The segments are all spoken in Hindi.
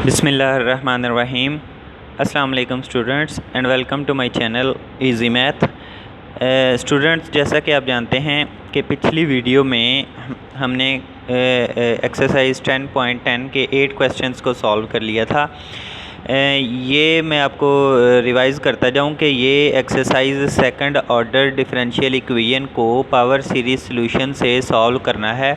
बिस्मिल्लाहिर्रहमानिर्रहीम। अस्सलाम वालेकुम students and welcome to my channel easy math. Students, जैसा कि आप जानते हैं कि पिछली वीडियो में हमने एक्सरसाइज 10.10 के 8 क्वेश्चंस को सॉल्व कर लिया था। ये मैं आपको रिवाइज़ करता जाऊं कि ये exercise second order differential equation को पावर सीरीज सॉल्यूशन से सॉल्व करना है।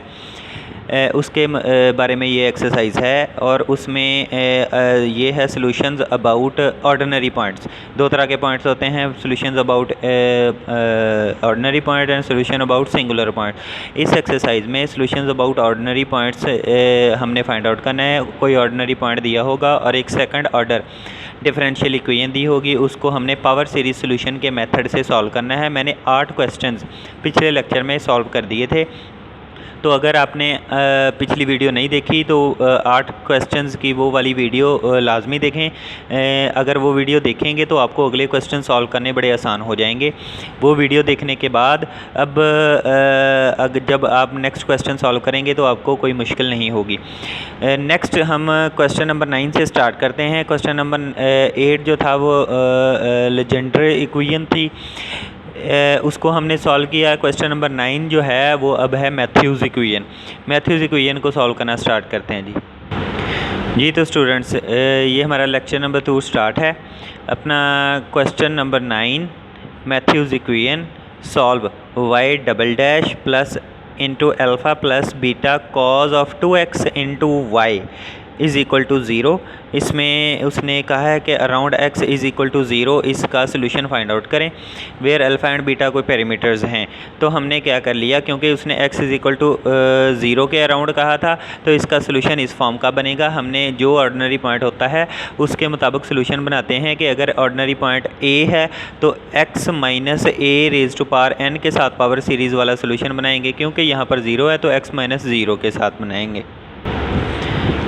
उसके बारे में ये एक्सरसाइज है और उसमें ये है सॉल्यूशंस अबाउट ऑर्डिनरी पॉइंट्स। दो तरह के पॉइंट्स होते हैं, solutions about ordinary point and solution about singular point. इस एक्सरसाइज में सॉल्यूशंस अबाउट ऑर्डिनरी पॉइंट्स हमने फाइंड आउट करना है। कोई ऑर्डिनरी पॉइंट दिया होगा और एक सेकंड ऑर्डर डिफरेंशियल इक्वेशन दी होगी, उसको हमने पावर सीरीज सॉल्यूशन के मेथड से सॉल्व करना है। मैंने 8 क्वेश्चंस पिछले लेक्चर में सॉल्व कर दिए थे, तो अगर आपने पिछली वीडियो नहीं देखी तो 8 क्वेश्चंस की वो वाली वीडियो लाजमी देखें। अगर वो वीडियो देखेंगे तो आपको अगले क्वेश्चन सॉल्व करने बड़े आसान हो जाएंगे। वो वीडियो देखने के बाद जब आप नेक्स्ट क्वेश्चन सॉल्व करेंगे तो आपको कोई मुश्किल नहीं होगी। नेक्स्ट हम क्वेश्चन नंबर 9 से स्टार्ट करते हैं। क्वेश्चन नंबर 8 जो था वो लेजेंडरी इक्वेशन थी, उसको हमने सॉल्व किया। क्वेश्चन नंबर 9 जो है वो अब है मैथ्यूज़ इक्वेशन। मैथ्यूज़ इक्वेशन को सॉल्व करना स्टार्ट करते हैं जी। तो स्टूडेंट्स, ये हमारा लेक्चर नंबर 2 स्टार्ट है। अपना question number 9 Mathieu's equation solve y double dash plus into alpha plus beta cos of 2x into y is equal to 0। इसमें उसने कहा है कि around x is equal to 0 इसका सोल्यूशन फाइंड आउट करें वेयर अल्फ़ा एंड बीटा कोई पैरामीटर्स हैं। तो हमने क्या कर लिया, क्योंकि उसने x इज़ इक्वल टू 0 के अराउंड कहा था, तो इसका सोल्यूशन इस फॉर्म का बनेगा। हमने जो ऑर्डिनरी पॉइंट होता है उसके मुताबिक सोल्यूशन बनाते हैं कि अगर ऑर्डिनरी पॉइंट a है तो x minus a raise to power n के साथ पावर सीरीज़ वाला सोल्यूशन बनाएंगे। क्योंकि यहाँ पर 0 है तो x माइनस 0 के साथ बनाएंगे।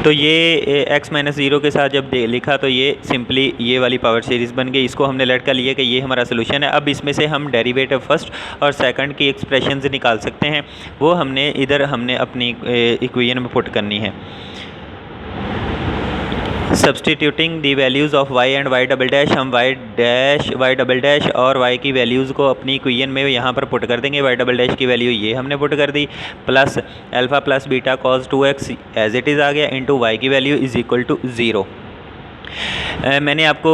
तो ये x माइनस 0 के साथ जब लिखा तो ये सिंपली ये वाली पावर सीरीज़ बन गई। इसको हमने लेट कर लिया कि ये हमारा सोल्यूशन है। अब इसमें से हम डेरिवेटिव फर्स्ट और सेकंड की एक्सप्रेशंस निकाल सकते हैं, वो हमने अपनी इक्वेशन में पुट करनी है। Substituting the values of y and y double dash, हम y डबल डैश और y की वैल्यूज़ को अपनी इक्वेशन में यहाँ पर पुट कर देंगे। y डबल डैश की वैल्यू ये हमने पुट कर दी, plus alpha plus beta cos 2x as it is आ गया, इंटू y की वैल्यू इज़ इक्वल टू 0। मैंने आपको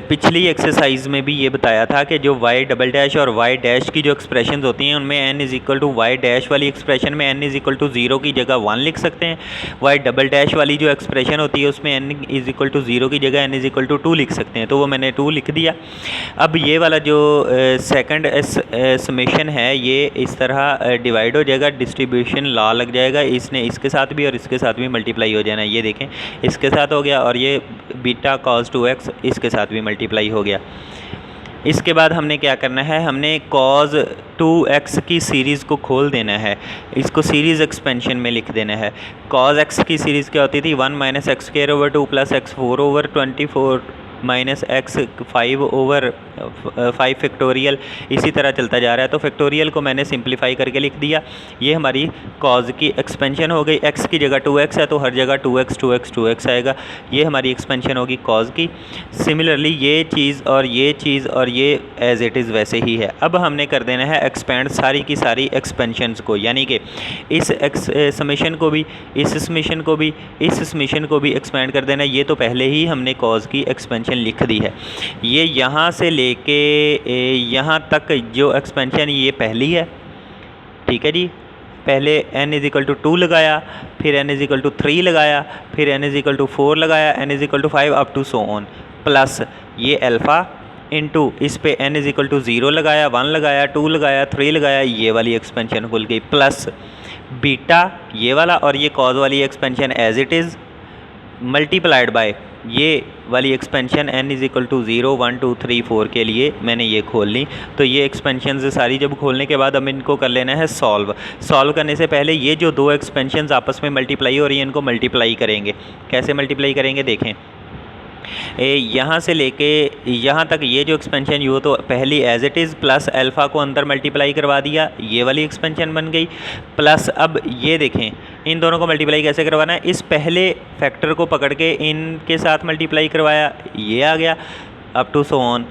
पिछली एक्सरसाइज में भी ये बताया था कि जो y डबल डैश और y डैश की जो एक्सप्रेशंस होती हैं उनमें n is equal to y dash वाली एक्सप्रेशन में n इज़ इक्वल टू 0 की जगह 1 लिख सकते हैं। y डबल डैश वाली जो एक्सप्रेशन होती है उसमें n इज़ इक्वल टू 0 की जगह n इज़ इक्वल टू 2 लिख सकते हैं, तो वो मैंने 2 लिख दिया। अब ये वाला जो सेकंड समेशन है ये इस तरह डिवाइड हो जाएगा, डिस्ट्रीब्यूशन लॉ लग जाएगा। इसने इसके साथ भी और इसके साथ भी मल्टीप्लाई हो जाना है। ये देखें, इसके साथ हो गया और ये बीटा कॉस 2x इसके साथ भी मल्टीप्लाई हो गया। इसके बाद हमने क्या करना है, हमने कॉस 2x की सीरीज़ को खोल देना है, इसको सीरीज़ एक्सपेंशन में लिख देना है। कॉस x की सीरीज़ क्या होती थी, 1 minus x square over 2 plus x 4 over 24 minus x 5 over 5 factorial, इसी तरह चलता जा रहा है। तो फैक्टोरियल को मैंने सिंप्लीफाई करके लिख दिया। ये हमारी कॉज की एक्सपेंशन हो गई। x की जगह 2x है तो हर जगह 2x आएगा। ये हमारी एक्सपेंशन होगी कॉज की। सिमिलरली ये चीज़ और ये चीज़ और ये एज इट इज़ वैसे ही है। अब हमने कर देना है एक्सपेंड सारी की सारी एक्सपेंशंस को, यानी कि इस समेशन को भी, इस समेशन को भी, इस समेशन को भी एक्सपेंड कर देना। ये तो पहले ही हमने कॉज की एक्सपेंशन लिख दी है। ये यहाँ से लेके यहाँ तक जो एक्सपेंशन ये पहली है, ठीक है जी। पहले n इज़ इक्वल टू 2 लगाया, फिर n इज़ इक्वल टू 3 लगाया, फिर n इज़ इक्वल टू 4 लगाया, n is equal to 5 up to so on, plus ये अल्फ़ा इंटू इस पे n इज़ इक्वल टू 0 लगाया, 1 लगाया, 2 लगाया, 3 लगाया, ये वाली एक्सपेंशन खुल गई, प्लस बीटा ये वाला और ये कॉज वाली expansion as it is multiplied by ये वाली expansion n is equal to 0 1 2 3 4 के लिए मैंने ये खोल ली। तो ये एक्सपेंशन सारी जब खोलने के बाद हम इनको कर लेना है सॉल्व। सॉल्व करने से पहले ये जो दो एक्सपेंशन आपस में मल्टीप्लाई हो रही है इनको मल्टीप्लाई करेंगे। कैसे मल्टीप्लाई करेंगे देखें। यहाँ से लेके यहाँ तक ये जो एक्सपेंशन यू तो पहली as it is plus alpha को अंदर मल्टीप्लाई करवा दिया, ये वाली एक्सपेंशन बन गई। प्लस अब ये देखें इन दोनों को मल्टीप्लाई कैसे करवाना है, इस पहले फैक्टर को पकड़ के इनके साथ मल्टीप्लाई करवाया, ये आ गया up to so on.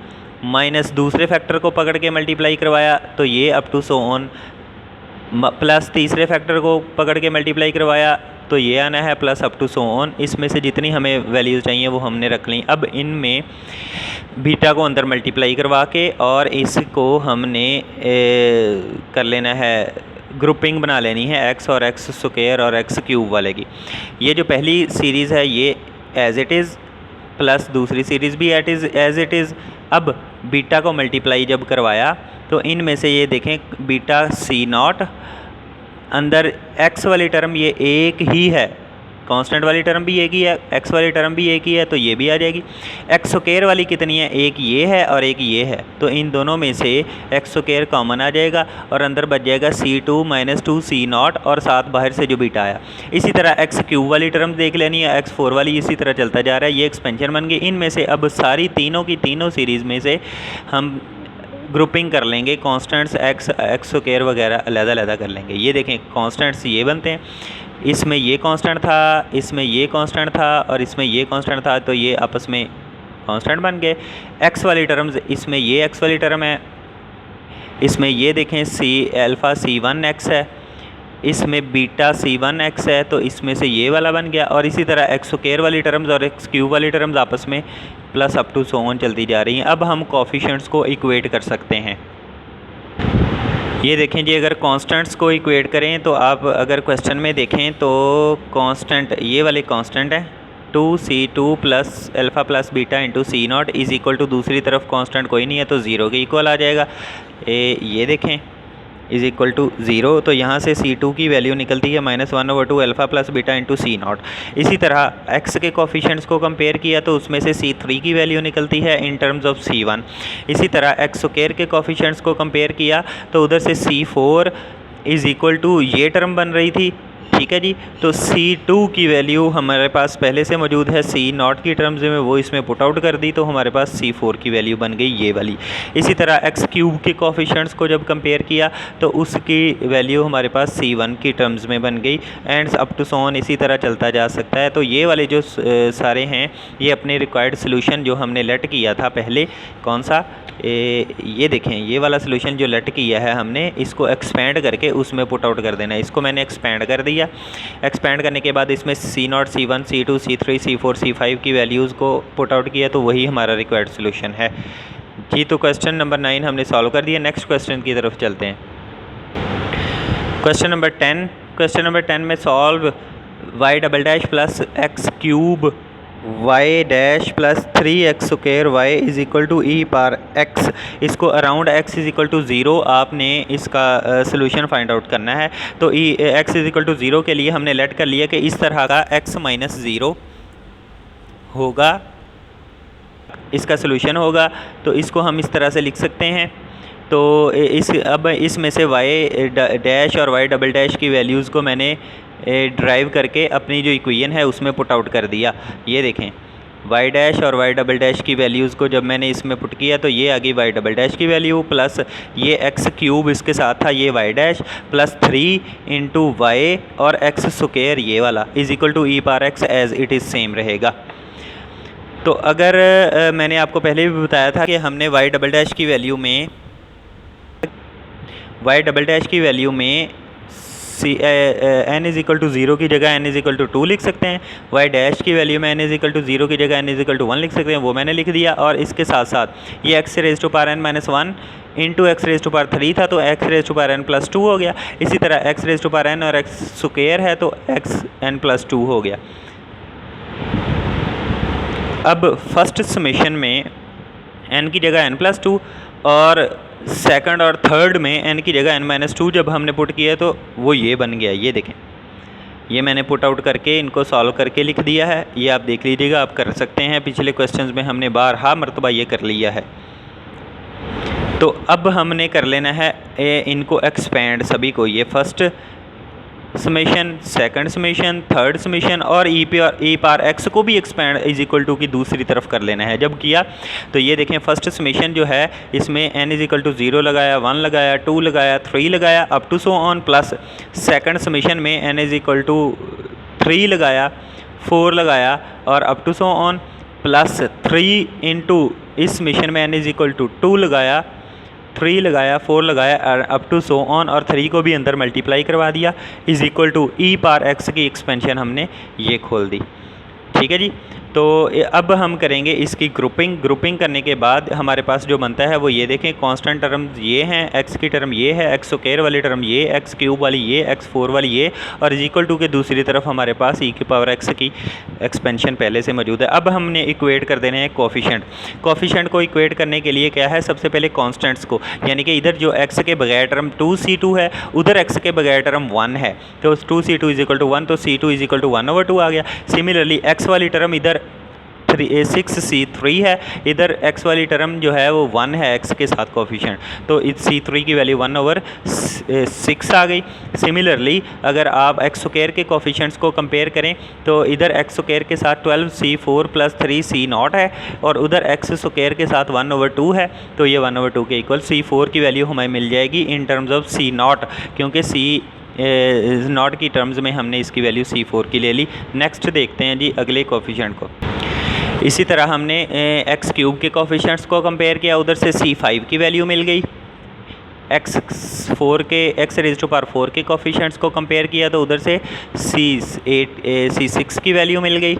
Minus दूसरे फैक्टर को पकड़ के मल्टीप्लाई करवाया तो ये up to so on. Plus तीसरे फैक्टर को पकड़ के मल्टीप्लाई करवाया तो ये आना है plus up to so on. इसमें से जितनी हमें वैल्यूज़ चाहिए वो हमने रख ली। अब इनमें बीटा को अंदर मल्टीप्लाई करवा के और इसको हमने कर लेना है, ग्रुपिंग बना लेनी है एक्स और एक्स स्क्वायर और एक्स क्यूब वाले की। ये जो पहली सीरीज़ है ये एज इट इज़ प्लस दूसरी सीरीज़ भी एज इट इज़। अब बीटा को मल्टीप्लाई जब करवाया तो इनमें से ये देखें बीटा सी नॉट, अंदर एक्स वाली टर्म ये एक ही है, कांस्टेंट वाली टर्म भी एक ही है, एक्स वाली टर्म भी एक ही है तो ये भी आ जाएगी। एक्स स्क्वायर वाली कितनी है, एक ये है और एक ये है, तो इन दोनों में से एक्स स्क्वायर कॉमन आ जाएगा और अंदर बच जाएगा C2 - 2 C नॉट और साथ बाहर से जो बीटा आया। इसी तरह एक्स क्यूब वाली टर्म देख लेनी है, x4 वाली, इसी तरह चलता जा रहा है। ये एक्सपेंशन बन गई। इनमें से अब सारी तीनों की तीनों सीरीज़ में से हम ग्रुपिंग कर लेंगे, कांस्टेंट्स एक्स स्क्वायर वगैरह अलग-अलग कर लेंगे। ये देखें कांस्टेंट्स ये बनते हैं, इसमें ये कांस्टेंट था, इसमें ये कांस्टेंट था और इसमें ये कांस्टेंट था, तो ये आपस में कांस्टेंट बन गए। एक्स वाली टर्म्स, इसमें ये एक्स वाली टर्म है, इसमें ये देखें अल्फ़ा C1x है, इसमें बीटा C1x है, तो इसमें से ये वाला बन गया। और इसी तरह एक्स स्क्वायर वाली टर्म्स और एक्स क्यूब वाली टर्म्स आपस में plus up to so on चलती जा रही हैं। अब हम कोफिशिएंट्स को इक्वेट कर सकते हैं। ये देखें जी, अगर कांस्टेंट्स को इक्वेट करें तो आप अगर क्वेश्चन में देखें तो कांस्टेंट ये वाले कांस्टेंट है 2C2 plus alpha plus beta into C not is equal to, दूसरी तरफ कांस्टेंट कोई नहीं है तो ज़ीरो के इक्वल आ जाएगा। ये देखें इज़ इक्वल टू ज़ीरो, तो यहाँ से C2 की वैल्यू निकलती है -1/2 alpha plus beta into C not. इसी तरह x के कोफिशिएंट्स को कंपेयर किया तो उसमें से C3 की वैल्यू निकलती है इन टर्म्स ऑफ C1। इसी तरह एक्स स्क्वायर के कोफिशिएंट्स को कंपेयर किया तो उधर से C4 इज़ इक्वल टू ये टर्म बन रही थी, ठीक है जी। तो C2 की वैल्यू हमारे पास पहले से मौजूद है C नॉट की टर्म्स में, वो इसमें पुट आउट कर दी तो हमारे पास C4 की वैल्यू बन गई ये वाली। इसी तरह एक्स क्यूब के कोफिशिएंट्स को जब कंपेयर किया तो उसकी वैल्यू हमारे पास C1 की टर्म्स में बन गई and up to so on, इसी तरह चलता जा सकता है। तो ये वाले जो सारे हैं ये अपने रिक्वायर्ड सोल्यूशन जो हमने लेट किया था पहले, कौन सा, ये देखें ये वाला सोल्यूशन जो लेट किया है हमने, इसको एक्सपेंड करके उसमें पुट आउट कर देना है। इसको मैंने एक्सपेंड कर दिया। एक्सपेंड करने के बाद इसमें C0, C1, C2, C3, C4, C5 की वैल्यूज़ को पुट आउट किया तो वही हमारा रिक्वायर्ड सोल्यूशन है जी। तो क्वेश्चन नंबर 9 हमने सॉल्व कर दिया। नेक्स्ट क्वेश्चन की तरफ चलते हैं। क्वेश्चन नंबर 10, क्वेश्चन नंबर 10 में solve y double dash plus x cube y dash plus 3x square y is equal to e power x, इसको around x is equal to 0 आपने इसका सोल्यूशन फाइंड आउट करना है। तो x इज़ इक्वल टू 0 के लिए हमने लेट कर लिया कि इस तरह का x - 0 होगा, इसका सोल्यूशन होगा। तो इसको हम इस तरह से लिख सकते हैं। तो अब इसमें से y डैश और y डबल डैश की वैल्यूज़ को मैंने ड्राइव करके अपनी जो इक्वेशन है उसमें पुट आउट कर दिया। ये देखें y डैश और y डबल डैश की वैल्यूज़ को जब मैंने इसमें पुट किया तो ये आ गई y डबल डैश की वैल्यू प्लस ये x क्यूब इसके साथ था ये y dash plus 3 into y और x स्क्वायर ये वाला is equal to e power x as it is same रहेगा। तो अगर मैंने आपको पहले भी बताया था कि हमने y डबल डैश की वैल्यू में n इज़ इक्वल टू 0 की जगह n इज़ इक्वल टू 2 लिख सकते हैं, y डैश की वैल्यू में n इज़ इक्वल टू 0 की जगह n इज़ इक्वल टू 1 लिख सकते हैं, वो मैंने लिख दिया। और इसके साथ साथ ये x raise to power n - 1 into x raise to power 3 था तो x raise to power n plus 2 हो गया। इसी तरह x raise to power n और x स्क्वायर है तो x n प्लस 2 हो गया। अब फर्स्ट समेशन में n की जगह n प्लस 2 और सेकंड और थर्ड में n की जगह n - 2 जब हमने पुट किया तो वो ये बन गया। ये देखें ये मैंने पुट आउट करके इनको सॉल्व करके लिख दिया है, ये आप देख लीजिएगा, आप कर सकते हैं। पिछले क्वेश्चंस में हमने बारहा मरतबा ये कर लिया है। तो अब हमने कर लेना है इनको एक्सपेंड सभी को। ये first summation, second summation, third summation और ई पार एक्स को भी एक्सपैंड इज इक्वल टू की दूसरी तरफ कर लेना है। जब किया तो ये देखें फर्स्ट समेशन जो है इसमें n इज इक्वल टू 0 लगाया, 1 लगाया, 2 लगाया, 3 लगाया up to so on, plus second summation में n इज इक्वल टू 3 लगाया, 4 लगाया और up to so on, plus 3 into इस समेशन में n इज इक्वल टू 2 लगाया, 3 लगाया, 4 लगाया अप टू सो ऑन और 3 को भी अंदर मल्टीप्लाई करवा दिया is equal to e power x की एक्सपेंशन हमने ये खोल दी। ठीक है जी। तो अब हम करेंगे इसकी ग्रुपिंग करने के बाद हमारे पास जो बनता है वो ये देखें, कांस्टेंट टर्म्स ये हैं, एक्स की टर्म ये है, एक्स स्क्वायर वाली टर्म ये, एक्स क्यूब वाली ये, एक्स 4 वाली ये और इज इक्वल टू के दूसरी तरफ हमारे पास ई की पावर एक्स की एक्सपेंशन पहले से मौजूद है। अब हमने इक्वेट कर देने हैं कोफिशेंट को इक्वेट करने के लिए क्या है, सबसे पहले कॉन्स्टेंट्स को, यानी कि इधर जो एक्स के बगैर टर्म 2c2 है, उधर एक्स के बगैर टर्म 1 है, तो 2c2 इज इक्वल टू 1, तो c2 इज इक्वल टू 1/2 आ गया। सिमिलरली एक्स वाली टर्म इधर 6c3 है, इधर x वाली टर्म जो है वो 1 है x के साथ कोफिशिएंट, तो इस c3 की वैल्यू 1/6 आ गई। सिमिलरली अगर आप x स्क्वायर के कोफिशिएंट्स को कंपेयर करें तो इधर x स्क्वायर के साथ 12c4 प्लस 3c0 है और उधर x स्क्वायर के साथ 1/2 है, तो ये 1/2 के इक्वल c4 की वैल्यू हमें मिल जाएगी इन टर्म्स ऑफ c0, क्योंकि c0 की टर्म्स में हमने इसकी वैल्यू c4 की ले ली। नेक्स्ट देखते हैं जी अगले कोफिशिएंट को। इसी तरह हमने एक्स क्यूब के कोफिशिएंट्स को कंपेयर किया, उधर से c5 की वैल्यू मिल गई। एक्स रेज़ टू पावर 4 के कोफिशिएंट्स को कंपेयर किया तो उधर से c6 की वैल्यू मिल गई।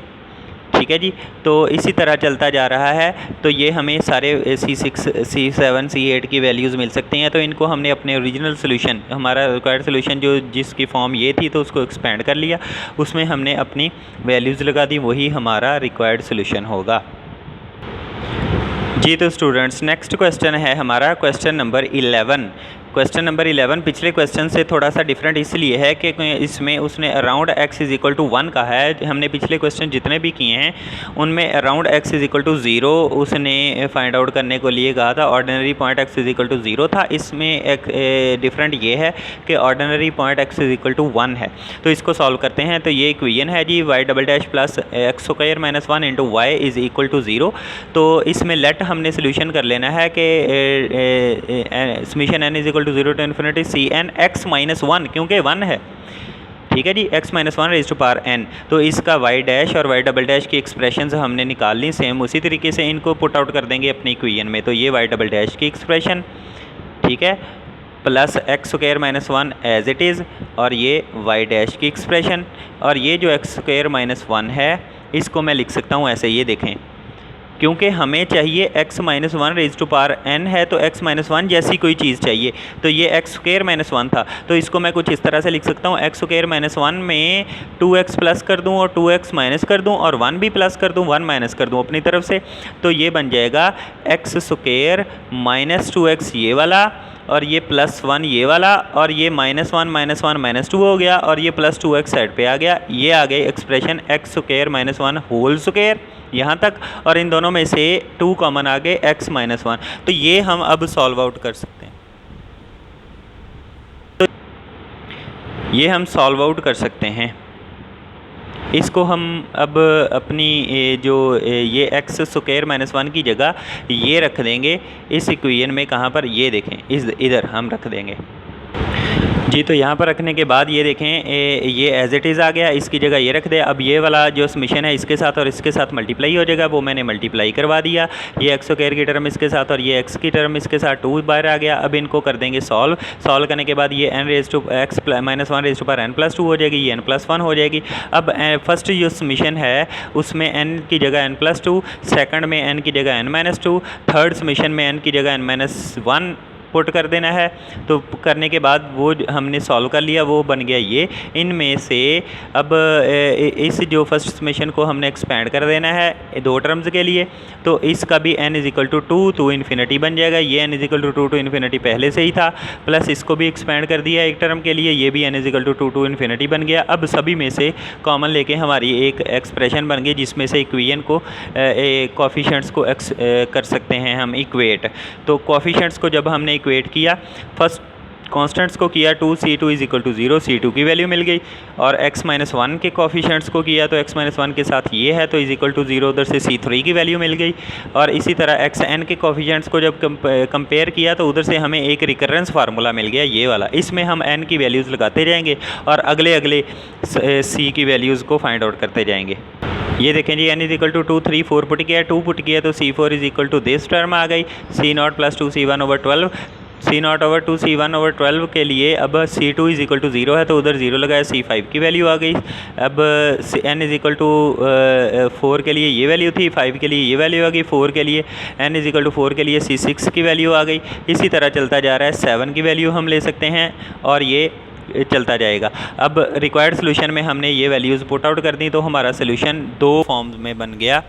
ठीक है जी। तो इसी तरह चलता जा रहा है, तो ये हमें सारे c6, c7, c8 की वैल्यूज़ मिल सकती हैं। तो इनको हमने अपने ओरिजिनल सोल्यूशन, हमारा रिक्वायर्ड सोल्यूशन जो जिसकी फॉर्म ये थी, तो उसको एक्सपेंड कर लिया, उसमें हमने अपनी वैल्यूज़ लगा दी, वही हमारा रिक्वायर्ड सोल्यूशन होगा जी। तो स्टूडेंट्स नेक्स्ट क्वेश्चन है हमारा क्वेश्चन नंबर 11। क्वेश्चन नंबर 11 पिछले क्वेश्चन से थोड़ा सा डिफरेंट इसलिए है कि इसमें उसने around x is equal to 1 का है। हमने पिछले क्वेश्चन जितने भी किए हैं उनमें around x is equal to 0 उसने फाइंड आउट करने को लिए कहा था, ordinary point x is equal to 0 था। इसमें एक डिफरेंट ये है कि ordinary point x is equal to 1 है। तो इसको सॉल्व करते हैं। तो ये इक्वेशन है जी y double dash plus x square minus 1 into y is equal to 0। तो इसमें लेट हमने सोल्यूशन कर लेना है कि summation n is equal to 0 to infinity C n x minus 1, क्योंकि 1 है। ठीक है जी, x minus 1 raise to power n। तो इसका y डैश और y डबल डैश की एक्सप्रेशंस हमने निकाल ली, सेम उसी तरीके से इनको पुट आउट कर देंगे अपनी इक्वेशन में। तो ये y डबल डैश की एक्सप्रेशन, ठीक है, plus x square minus 1 as it is और ये y डैश की एक्सप्रेशन, और ये जो एक्स स्क्वायर माइनस 1 है इसको मैं लिख सकता हूँ ऐसे, ये देखें, क्योंकि हमें चाहिए x minus 1 raise to power n है, तो x माइनस 1 जैसी कोई चीज़ चाहिए। तो ये एक्स स्क्वायर माइनस 1 था, तो इसको मैं कुछ इस तरह से लिख सकता हूँ, एक्स स्क्वायर माइनस 1 में 2x प्लस कर दूँ और 2x माइनस कर दूँ और 1 भी प्लस कर दूँ, 1 माइनस कर दूँ अपनी तरफ से। तो ये बन जाएगा एक्स स्क्वायर माइनस 2x ये वाला और ये प्लस 1 ये वाला, और ये माइनस 1 माइनस 2 हो गया और ये प्लस 2x साइड पे आ गया। ये आ गई expression x square minus 1 whole square यहाँ तक, और इन दोनों में से 2 कॉमन आ गए x माइनस 1। तो ये हम अब सॉल्व आउट कर सकते हैं, तो ये हम सॉल्व आउट कर सकते हैं। इसको हम अब अपनी जो ये एक्स स्क्वायर माइनस 1 की जगह ये रख देंगे इस इक्वेशन में, कहाँ पर, ये देखें इधर हम रख देंगे जी। तो यहाँ पर रखने के बाद ये देखें ये एज इट इज़ आ गया, इसकी जगह ये रख दे। अब ये वाला जो समेशन है इसके साथ और इसके साथ मल्टीप्लाई हो जाएगा, वो मैंने मल्टीप्लाई करवा दिया। ये एक्स स्क्वायर की टर्म इसके साथ और ये एक्स की टर्म इसके साथ 2 बाहर आ गया। अब इनको कर देंगे सॉल्व करने के बाद ये n raise to x minus 1 raise to power n plus 2 हो जाएगी, ये n प्लस 1 हो जाएगी। अब फर्स्ट जो समेशन है उसमें n की जगह n प्लस 2, सेकंड में n की जगह n माइनस 2, थर्ड समेशन में n की जगह n माइनस 1 पुट कर देना है। तो करने के बाद वो हमने सॉल्व कर लिया, वो बन गया ये। इनमें से अब इस जो फर्स्ट समेशन को हमने एक्सपेंड कर देना है 2 टर्म्स के लिए, तो इसका भी n is equal to 2 to infinity बन जाएगा। ये n is equal to 2 to infinity पहले से ही था, प्लस इसको भी एक्सपेंड कर दिया एक टर्म के लिए, ये भी n is equal to 2 to infinity बन गया। अब सभी में से कॉमन लेके हमारी एक एक्सप्रेशन बन गई, जिसमें से इक्वेशन को कोफिशिएंट्स को कर सकते हैं हम इक्वेट। तो कोफिशिएंट्स को जब हमने इक्वेट किया, फर्स्ट कॉन्स्टेंट्स को किया 2, C2 is equal to 0, C2 की वैल्यू मिल गई। और x-1 के कोफिशिएंट्स को किया तो x-1 के साथ ये है तो इज इक्वल टू 0, उधर से C3 की वैल्यू मिल गई। और इसी तरह xn के कोफिशिएंट्स को जब कंपेयर किया तो उधर से हमें एक रिकरेंस फार्मूला मिल गया ये वाला। इसमें हम n की वैल्यूज़ लगाते जाएंगे और अगले c की वैल्यूज़ को फाइंड आउट करते जाएंगे। ये देखें जी, n is equal to 2, 3, 4 put किया, 2 पुट किया तो C4 is equal to this term आ गई, C0 प्लस 2C1/12, C0/2C1/12 के लिए अब C2 इज इक्वल टू 0 है तो उधर 0 लगाया, C5 की वैल्यू आ गई। अब n इज इक्वल टू 4 के लिए ये वैल्यू थी, 5 के लिए ये वैल्यू आ गई, 4 के लिए n इज इक्वल टू 4 के लिए C6 की वैल्यू आ गई। इसी तरह चलता जा रहा है, 7 की वैल्यू हम ले सकते हैं और ये चलता जाएगा। अब रिक्वायर्ड सोल्यूशन में हमने ये वैल्यूज़ पुट आउट कर दी तो हमारा सोल्यूशन दो फॉर्म्स में बन गया,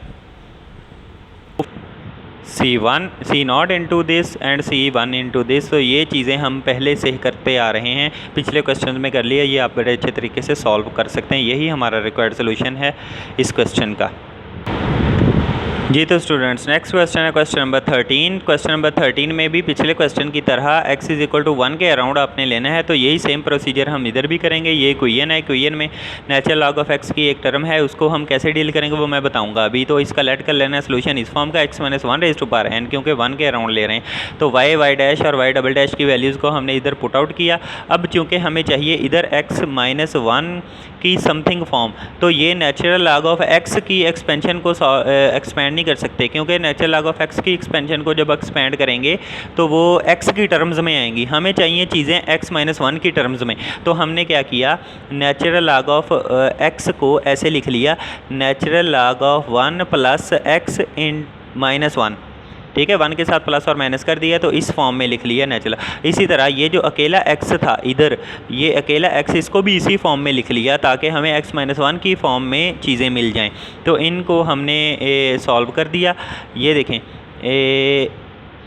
C0 into this and C1 into this. तो ये चीज़ें हम पहले से ही करते आ रहे हैं, पिछले क्वेश्चन में कर लिया, ये आप बड़े अच्छे तरीके से सॉल्व कर सकते हैं। यही हमारा रिक्वायर्ड सोल्यूशन है इस क्वेश्चन का जी। तो स्टूडेंट्स, नेक्स्ट क्वेश्चन है क्वेश्चन नंबर 13। क्वेश्चन नंबर 13 में भी पिछले क्वेश्चन की तरह x इज इक्वल टू 1 के अराउंड आपने लेना है, तो यही सेम प्रोसीजर हम इधर भी करेंगे। ये इक्वेशन है, इक्वेशन में नेचुरल लॉग ऑफ x की एक टर्म है, उसको हम कैसे डील करेंगे वो मैं बताऊंगा अभी। तो इसका लेट कर लेना है सोल्यूशन इस फॉर्म का, x-1n, क्योंकि 1 के अराउंड ले रहे हैं। तो y डैश और y" की वैल्यूज़ को हमने इधर पुट आउट किया। अब चूँकि हमें चाहिए इधर x-1 की समथिंग फॉर्म, तो ये नेचुरल लॉग ऑफ x की एक्सपेंशन को एक्सपेंड नहीं कर सकते, क्योंकि नेचुरल लॉग ऑफ x की एक्सपेंशन को जब एक्सपेंड करेंगे तो वो x की टर्म्स में आएंगी। हमें चाहिए चीज़ें x-1 की टर्म्स में। तो हमने क्या किया, नेचुरल लॉग ऑफ x को ऐसे लिख लिया, natural log of 1 plus x इन -1, ठीक है, 1 के साथ प्लस और माइनस कर दिया तो इस फॉर्म में लिख लिया नेचुरल। इसी तरह ये जो अकेला x था इधर, ये अकेला x, इसको भी इसी फॉर्म में लिख लिया ताकि हमें x-1 की फॉर्म में चीज़ें मिल जाएं। तो इनको हमने सॉल्व कर दिया। ये देखें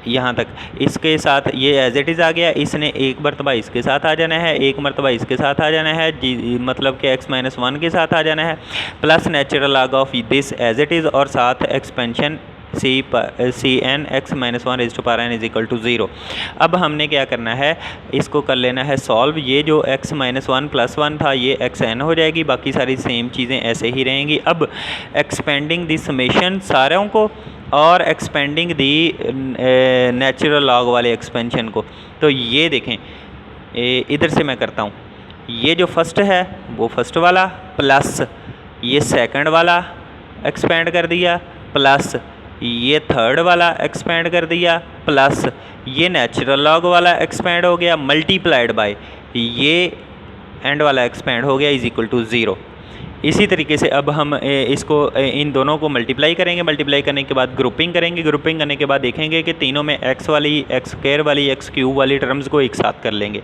यहाँ तक इसके साथ ये एज इट इज़ आ गया। इसने एक मरतबा इसके साथ आ जाना है, एक मरतबा इसके साथ आ जाना है जी, मतलब कि x-1 के साथ आ जाना है, plus natural log of this as it is और साथ expansion Cn x-1 is to power n is equal to 0। अब हमने क्या करना है, इसको कर लेना है सॉल्व। ये जो x-1 प्लस 1 था ये xn हो जाएगी, बाकी सारी सेम चीज़ें ऐसे ही रहेंगी। अब एक्सपेंडिंग दी समेशन सारों को और एक्सपेंडिंग दी नेचुरल लॉग वाले एक्सपेंशन को, तो ये देखें इधर से मैं करता हूँ। ये जो फर्स्ट है वो फर्स्ट वाला, प्लस ये सेकंड वाला एक्सपेंड कर दिया, प्लस ये थर्ड वाला एक्सपेंड कर दिया, प्लस ये नेचुरल लॉग वाला एक्सपेंड हो गया, मल्टीप्लाइड बाय ये एंड वाला एक्सपेंड हो गया इज इक्वल टू 0। इसी तरीके से अब हम इसको इन दोनों को मल्टीप्लाई करेंगे। मल्टीप्लाई करने के बाद ग्रुपिंग करेंगे। ग्रुपिंग करने के बाद देखेंगे कि तीनों में x वाली, x² वाली, x³ वाली टर्म्स को एक साथ कर लेंगे।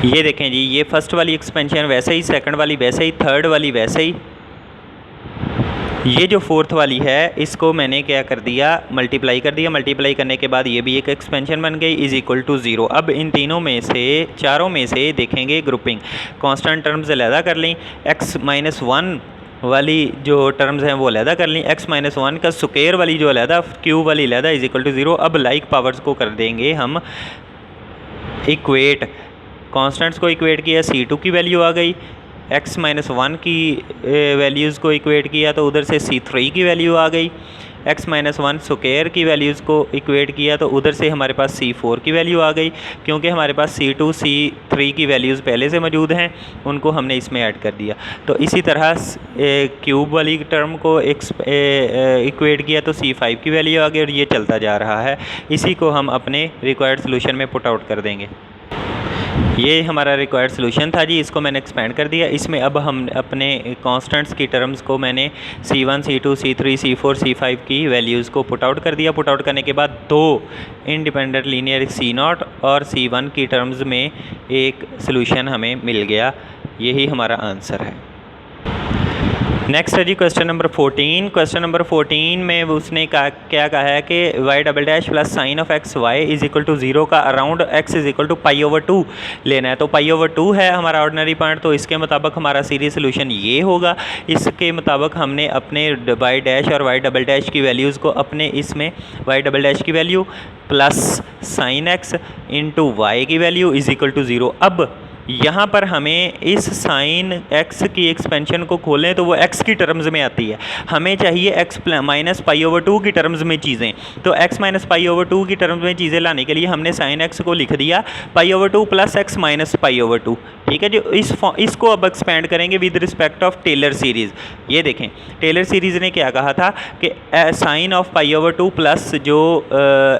ये देखें जी, ये फर्स्ट वाली एक्सपेंशन वैसे ही, सेकंड वाली वैसे ही, थर्ड वाली वैसे ही, ये जो फोर्थ वाली है इसको मैंने क्या कर दिया, मल्टीप्लाई कर दिया। मल्टीप्लाई करने के बाद ये भी एक एक्सपेंशन बन गई इज इक्वल टू 0। अब इन तीनों में से, चारों में से देखेंगे ग्रुपिंग, कांस्टेंट टर्म्स अलहदा कर लें, x-1 वाली जो टर्म्स हैं वो अलहदा कर लें, x-1 का स्क्वायर वाली जो अलहदा, क्यूब वाली अलहदा इज इक्वल टू 0। अब लाइक पावर्स को कर देंगे हम इक्वेट, कांस्टेंट्स को इक्वेट किया, C2 की वैल्यू आ गई, x-1 की वैल्यूज़ को इक्वेट किया तो उधर से C3 की वैल्यू आ गई, x-1 स्क्वायर की वैल्यूज़ को इक्वेट किया तो उधर से हमारे पास C4 की वैल्यू आ गई। क्योंकि हमारे पास C2 C3 की वैल्यूज़ पहले से मौजूद हैं, उनको हमने इसमें ऐड कर दिया। तो इसी तरह क्यूब वाली टर्म को इक्वेट किया तो C5 की वैल्यू आ गई और ये चलता जा रहा है। इसी को हम अपने रिक्वायर्ड सोल्यूशन में पुट आउट कर देंगे। ये हमारा रिक्वायर्ड सोल्यूशन था जी, इसको मैंने एक्सपेंड कर दिया। इसमें अब हम अपने कांस्टेंट्स की टर्म्स को मैंने C1, C2, C3, C4, C5 की वैल्यूज़ को पुट आउट कर दिया। पुट आउट करने के बाद दो इंडिपेंडेंट लीनियर C0 और C1 की टर्म्स में एक सोल्यूशन हमें मिल गया। यही हमारा आंसर है। नेक्स्ट है जी क्वेश्चन नंबर 14। क्वेश्चन नंबर 14 में उसने क्या कहा है कि y double dash plus sine of x y is equal to 0 का around x is equal to pi over 2 लेना है। तो पाई ओवर 2 है हमारा ऑर्डिनरी पॉइंट, तो इसके मुताबिक हमारा सीरीज सोल्यूशन ये होगा। इसके मुताबिक हमने अपने वाई डैश और वाई डबल डैश की वैल्यूज़ को अपने इसमें वाई डबल डैश की value plus sine x into y की वैल्यू इज इक्वल टू 0। अब यहाँ पर हमें इस साइन एक्स की एक्सपेंशन को खोलें तो वो एक्स की टर्म्स में आती है, हमें चाहिए एक्स माइनस पाई ओवर 2 की टर्म्स में चीज़ें। तो एक्स माइनस पाई ओवर 2 की टर्म्स में चीज़ें लाने के लिए हमने साइन एक्स को लिख दिया pi over 2 plus x minus pi over 2। ठीक है जी, इसको अब एक्सपेंड करेंगे with respect of Taylor series. ये देखें टेलर सीरीज़ ने क्या कहा था कि sine of pi over 2 plus जो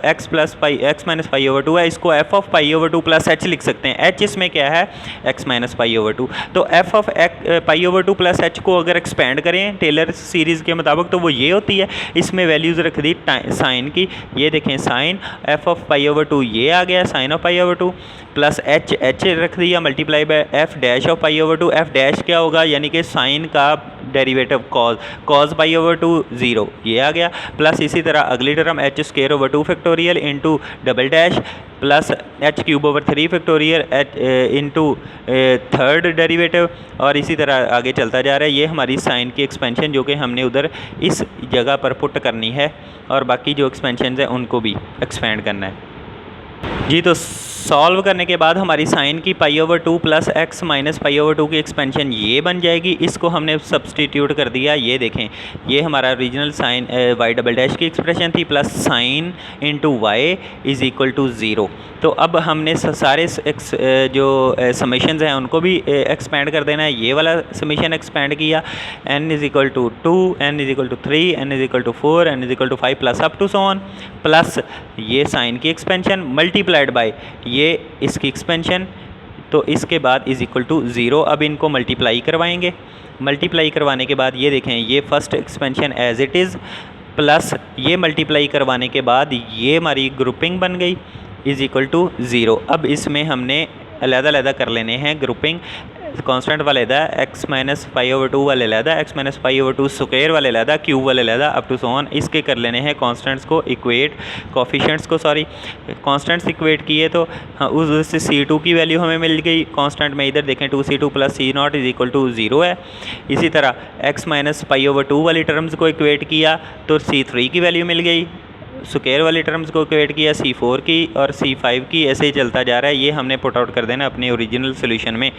x plus pi x minus pi over 2 है, इसको f of pi over 2 plus h लिख सकते हैं। एच इसमें क्या है, एक्स माइनस पाई ओवर 2। तो F of pi over 2 plus H को अगर एक्सपेंड करें टेलर सीरीज़ के मुताबिक तो वो ये होती है। इसमें वैल्यूज़ रख दी साइन की, ये देखें sine f of pi over 2 ये आ गया sine of pi over 2 plus h रख दिया multiply by f dash of pi over 2। F dash क्या होगा, यानी कि साइन का डेरिवेटिव कॉज पाई ओवर 2 0 ये आ गया, प्लस इसी तरह अगली term H square over 2 factorial into double dash plus H cube over 3 factorial H into third derivative, और इसी तरह आगे चलता जा रहा है। ये हमारी साइन की एक्सपेंशन जो कि हमने उधर इस जगह पर पुट करनी है, और बाकी जो एक्सपेंशन है उनको भी एक्सपेंड करना है जी। तो सॉल्व करने के बाद हमारी साइन की पाई over 2 plus x minus pi over 2 की एक्सपेंशन ये बन जाएगी। इसको हमने सब्सटीट्यूट कर दिया, ये देखें ये हमारा original sine y double dash की एक्सप्रेशन थी plus sine into y is equal to 0। तो अब हमने सारे जो समेशंस हैं उनको भी एक्सपेंड कर देना है। ये वाला समेशन एक्सपेंड किया, n is equal to 2, n is equal to 3, n is equal to 4, n is equal to 5 plus up to so on, plus ये साइन की एक्सपेंशन मल्टीप्लाइड बाय ये इसकी एक्सपेंशन, तो इसके बाद इज़ इक्वल टू 0। अब इनको मल्टीप्लाई करवाएंगे, मल्टीप्लाई करवाने के बाद ये देखें ये first expansion as it is plus ये मल्टीप्लाई करवाने के बाद ये हमारी ग्रुपिंग बन गई इज़ इक्वल टू 0। अब इसमें हमने अलग-अलग कर लेने हैं ग्रुपिंग, कांस्टेंट वाले अलग, एक्स माइनस पाई ओवर 2 वाले अलग, x minus pi over 2 square वाले अलग, क्यूब वाले अलग, अप टू सो ऑन। इसके कर लेने हैं कांस्टेंट्स को इक्वेट, कोफिशिएंट्स को सॉरी कांस्टेंट्स इक्वेट किए तो उससे C2 की वैल्यू हमें मिल गई कांस्टेंट में। इधर देखें 2C2 plus C0 is equal to 0 है। इसी तरह एक्स माइनस पाई ओवर 2 वाली टर्म्स को इक्वेट किया तो C3 की वैल्यू मिल गई, स्क्वायर वाली टर्म्स को इक्वेट किया C4 की और C5 की, ऐसे ही चलता जा रहा है। ये हमने पुट आउट कर देना अपने ओरिजिनल सोल्यूशन में।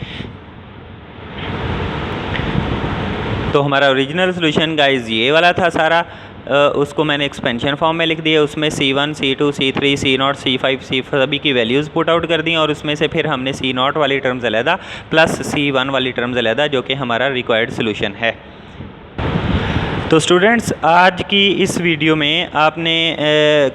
तो हमारा ओरिजिनल सोल्यूशन गाइस ये वाला था सारा, उसको मैंने एक्सपेंशन फॉर्म में लिख दिया, उसमें C1 C2 C3 C0 C5 C सभी की वैल्यूज़ पुट आउट कर दी, और उसमें से फिर हमने C0 वाली टर्म्स अलहदा प्लस C1 वाली टर्म्स अलहदा, जो कि हमारा रिक्वायर्ड सोल्यूशन है। तो स्टूडेंट्स आज की इस वीडियो में आपने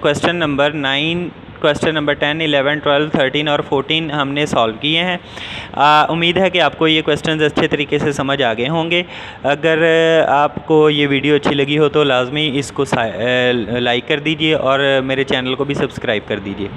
क्वेश्चन नंबर 9, क्वेश्चन नंबर 10, 11, 12, 13 और 14 हमने सॉल्व किए हैं। उम्मीद है कि आपको ये क्वेश्चंस अच्छे तरीके से समझ आ गए होंगे। अगर आपको ये वीडियो अच्छी लगी हो तो लाजमी इसको लाइक कर दीजिए और मेरे चैनल को भी सब्सक्राइब कर दीजिए।